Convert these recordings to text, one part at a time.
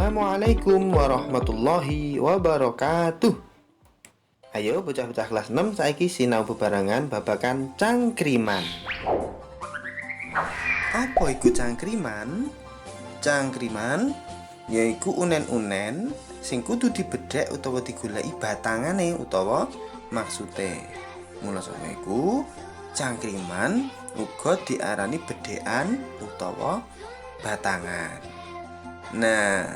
Assalamualaikum warahmatullahi wabarakatuh. Ayo bocah-bocah kelas 6 saiki sinau bebarengan babagan cangkriman. Apa iku cangkriman? Cangkriman yaiku unen-unen sing kudu dibedhek utawa digoleki batangane utawa maksude. Mula saka iku cangkriman uga diarani bedhekan utawa batangan. Nah,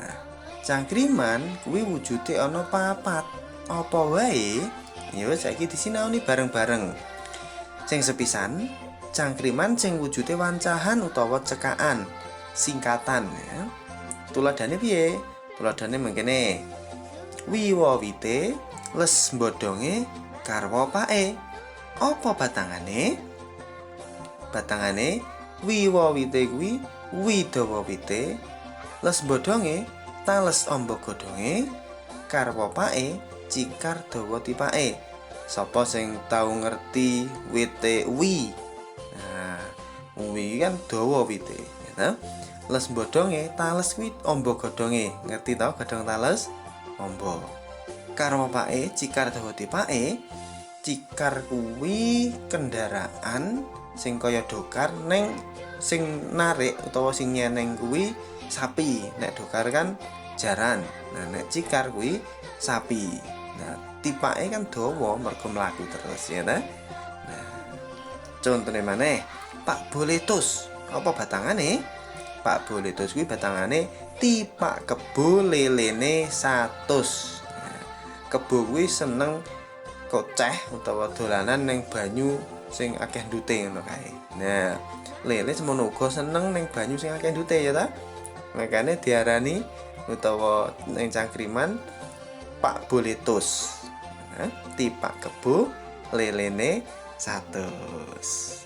cangkriman kuwi wujude ana papat. Apa wae? Ya saiki disinaoni bareng-bareng. Sing sepisan, cangkriman sing wujude wancahan utawa cekakan, singkatan ya. Tuladhane piye? Tuladhane mengkene. Wiwa wite, les bodhonge, karwa pake. Apa batangane? Batangane wiwa wite kuwi widawa wite, les bodhonge tales amba godhonge, karwa pake cikar dawa tipake. Sapa sing tau ngerti wite wi? Nah, wi kan dawa wite, ya. Les bodhonge tales kuwi amba godhonge. Ngerti ta godhong tales? Amba. Karwa pake cikar dawa tipake. Cikar kuwi kendaraan sing kaya dokar ning sing narik utawa sing nyeneng kuwi sapi. Nek dokar kan jaran. Nah, nek cikar kuwi sapi. Nah, tipake kan dawa mergo mlaku terus ya ta. Nah, contone maneh, Pak Boletus. Apa batangane? Pak Boletus kuwi batangane tipak kebo lelene 100. Nah, kebo kuwi seneng koceh utawa dolanan ning banyu sing akeh ndute ngono kae. Nah, lele semono uga seneng ning banyu sing akeh ndute ya ta. Makane diarani utawa ning cangkriman Pak Boletus. Nah, tipak kebo lelene 100.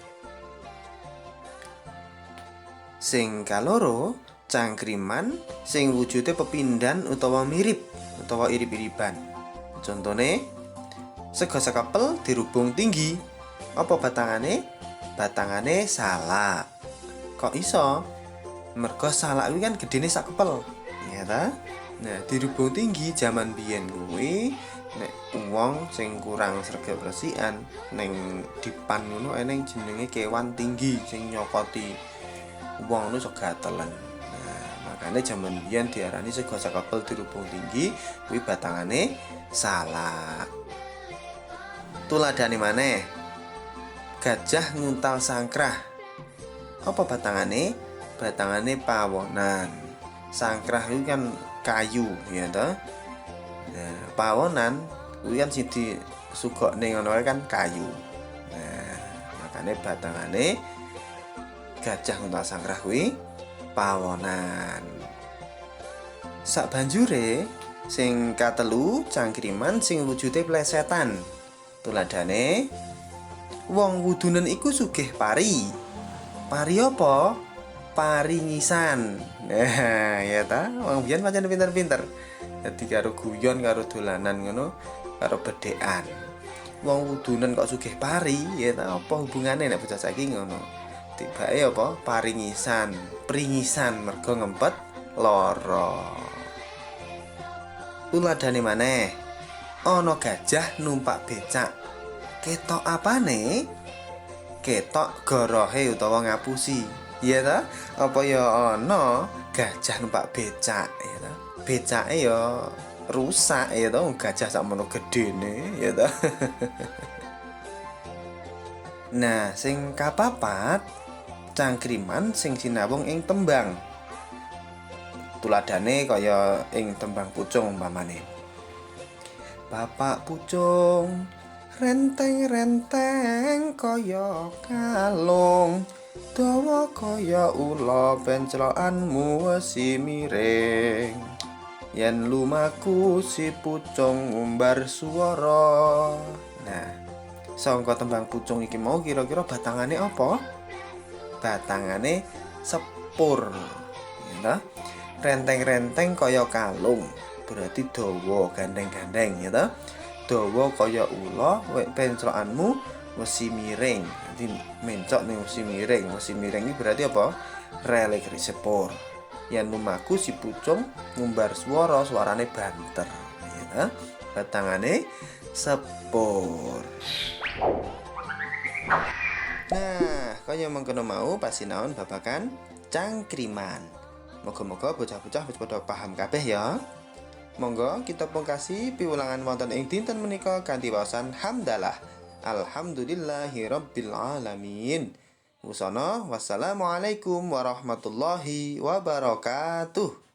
Sing kaloro, cangkriman sing wujude pepindhan utawa mirip utawa irip-iripan. Contone sega sekepel dirubung tinggi. Apa batangane? Batangane salak. Kok iso? Mergo salak kuwi kan gedene sak kepel. Ya ta? Nah, dirubung tinggi jaman biyen kuwi nek wong sing kurang sregep resikan ning dipan ngono eneng jenenge kewan tinggi sing nyokoti wong nu iso gatelen. Nah, makane jaman biyen diarani sega sekepel dirubung tinggi kuwi batangane salak. Tuladhane maneh. Gajah nguntal sangkrah. Apa batangane? Batangane pawonan. Sangkrah itu kan kayu ya toh. Nah, pawonan kuwi kan sing disugokne ngono kan kayu. Nah, makane batangane gajah nguntal sangkrah kuwi pawonan. Sak banjure sing katelu cangkriman sing wujude plesetan. Tuladhane wong wudunen iku sugih pari. Pari apa? Paringisan. Nah, ya ta, wong biyen pancen pinter-pinter. Dadi karo guyon karo dolanan ngono, karo bedhekan. Wong wudunen kok sugih pari, ya ta, apa hubungane nek bocah saiki ngono? Tibake apa? Paringisan, pringisan mergo ngempet lara. Tuladhane maneh. Ana gajah numpak becak. Ketok apane? Ketok gorohe utawa ngapusi. Iya ta? Apa ya ana gajah numpak becak ya ta? Becake ya rusak ya ta, gajah sakmono gedene ya ta. Nah, sing kapapat cangkriman sing sinawung ing tembang. Tuladhane kaya ing tembang pucung umpamane. Bapak pucung renteng-renteng kaya kalung, dawa kaya ula penclokanmu wesi miring. Yen lumaku si pucung ngumbar swara. Nah, sangka tembang pucung iki mau kira-kira batangane apa? Batangane sepur. Ya, renteng-renteng kaya kalung. Berarti dawa gandeng-gandeng ya ta. Dawa kaya ula penclokanmu wesi miring. Nanti mencok ning wesi miring. Wesi miring iki berarti apa? Rele sepur. Yen lumaku si pucung ngumbar swara, suarane banter. Ya, batangane sepur. Nah, kaya mengkono mau pasinaon babagan cangkriman. Moga-moga bocah-bocah wis padha paham kabeh ya. Monggo kita pungkasi piwulangan wonten ing dinten menika kanthi waosan hamdalah. Alhamdulillahirabbil alamin. Wusana wassalamualaikum warahmatullahi wabarakatuh.